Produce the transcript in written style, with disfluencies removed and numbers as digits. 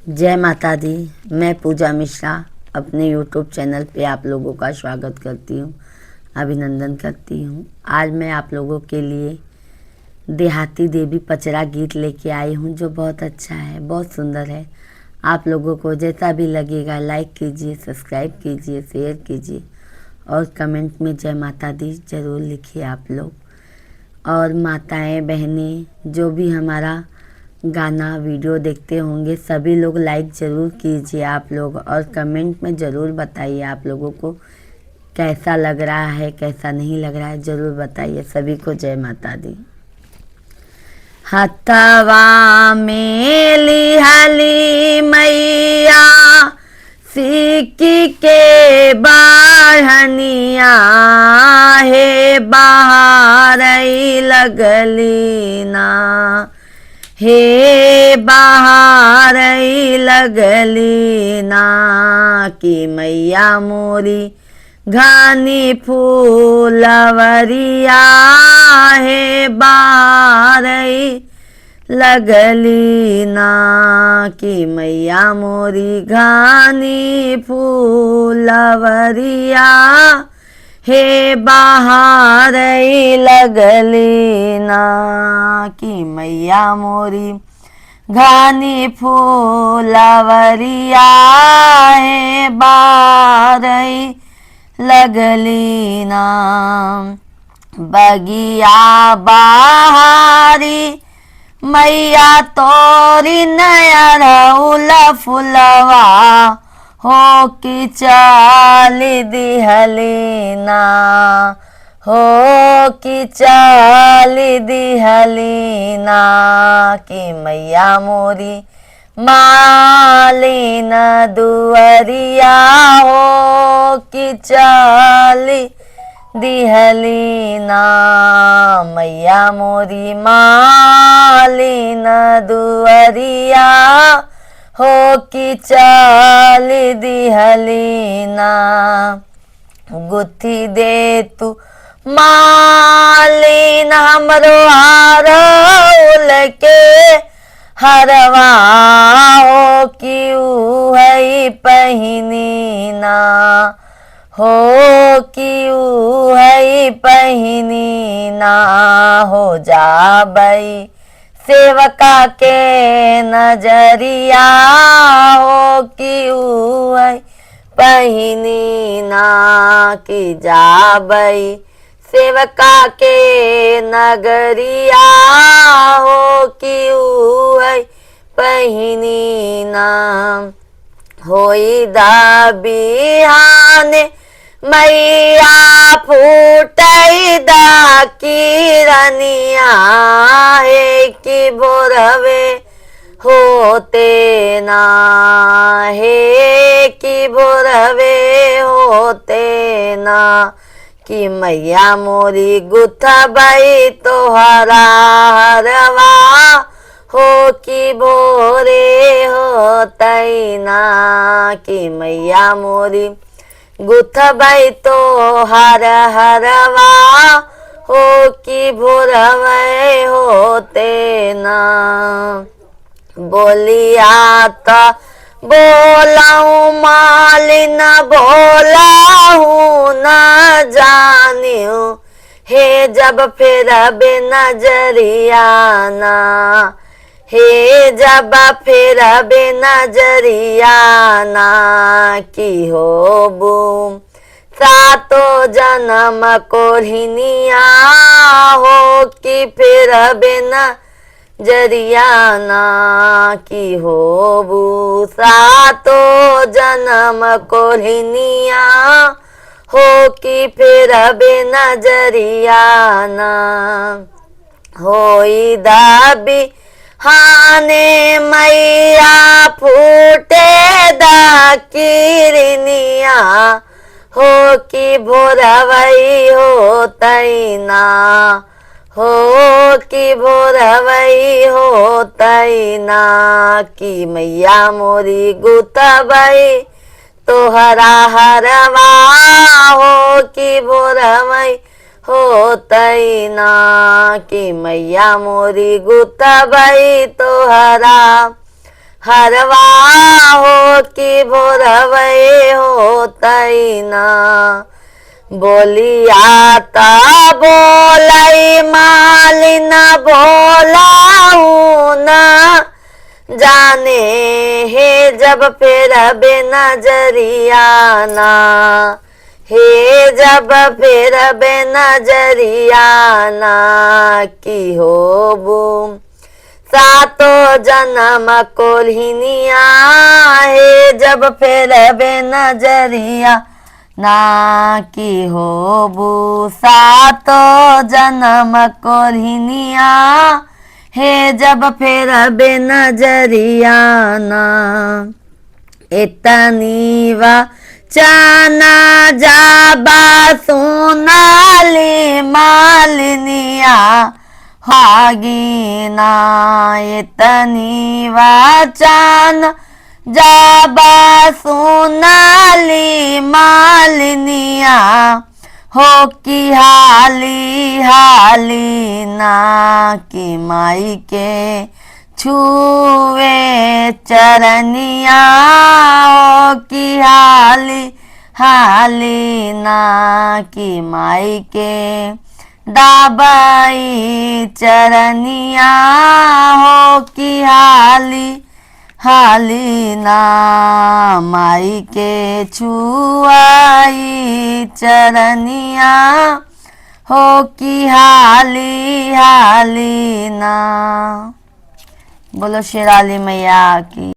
जय माता दी। मैं पूजा मिश्रा अपने यूट्यूब चैनल पे आप लोगों का स्वागत करती हूँ, अभिनंदन करती हूँ। आज मैं आप लोगों के लिए देहाती देवी पचरा गीत लेके आई हूँ, जो बहुत अच्छा है, बहुत सुंदर है। आप लोगों को जैसा भी लगेगा लाइक कीजिए, सब्सक्राइब कीजिए, शेयर कीजिए और कमेंट में जय माता दी ज़रूर लिखिए आप लोग। और माताएं बहनें जो भी हमारा गाना वीडियो देखते होंगे, सभी लोग लाइक ज़रूर कीजिए आप लोग, और कमेंट में ज़रूर बताइए आप लोगों को कैसा लग रहा है, कैसा नहीं लग रहा है, ज़रूर बताइए। सभी को जय माता दी। हथवा में लिहली मैया सिक्की के बाढ़निया, हे बाहर लगली ना, हे बाहर लगली ना, कि मैया मोरी घनी फूलवरिया, हे बाहर लगली ना, कि मैया मोरी घनी फूलवरिया, हे बाहर लगली ना, कि मैया मोरी घनी फूलवरिया, हे बाहर लगली ना। बगिया बहारी मैया तोरी नयरउल फुलवा, हो कि चल दिहली ना, हो कि चल दिहली ना, कि मैया मोरी मालिन दुअरिया, हो कि चल दिहली ना, मैया मोरी मालिन दुअरिया, हो कि चल दिहली ना। गुथी दे तू मालिन हमरो हारउल के हरवा, हो कि है पहिनी ना, हो कि है पहिनी ना, हो जाबई सेवका के नजरिया, हो कि है पहिनी ना, कि जाबई सेवका के नगरिया, हो कि है पहिनी ना। होई दा बिहाने मैया फूटई दा किरनिया, हे कि भोरवे होते ना, हे कि भोरवे होते ना, कि मैया मोरी गुथबई तोहरा हरवा, हो कि भोरे होतई ना, कि मैया मोरी गुथबई तोहर हरवा, हो कि भोरवे होते ना। बोलिया त बोलाऊं मालिन, बोलाऊं न जानियो, हे जब फिर बे नजरिया ना, हे जब फिर बे नजरिया ना, कि होबू सातो जन्म कोढ़िनिया, हो कि फिर बे नजरिया ना, कि होबू सातो जन्म कोढ़िनिया, हो कि फिर बे नजरिया ना। होई दाबी हाने मैया फूटे दा किरनिया, हो कि भोरवई होतई ना, हो कि भोरवई होतई ना, कि मैया मोरी गुथबई तोहरा हरवा, हो कि भोरवई होतई ना, कि मैया मोरी गुथबई तोहरा हरवा हो कि भोरवे हो तैना बोलिया ता बोलाई मालिन बोलाऊ ना जाने हे जब फिर बे नजरिया ना हे जब फिर बे नजरिया ना की होबू सातो जन्म कोल्हिनिया हे जब फिर बे नजरिया ना की होबू सातो जन्म कोल्हिनिया हे जब फिर बे नजरिया ना इतनी वा चाना जाबा सोनाली मालिनिया हागीना इतनी वाचान जाबा सोनाली मालिनिया हो कि हाली हाली ना कि माई के छुए चरनिया हो कि हाली हाली ना कि माई के दाबाई चरनिया हो कि हाली हाली ना माई के छुआई चरनिया हो कि हाली हाली ना। बोलो शेराली मैया की।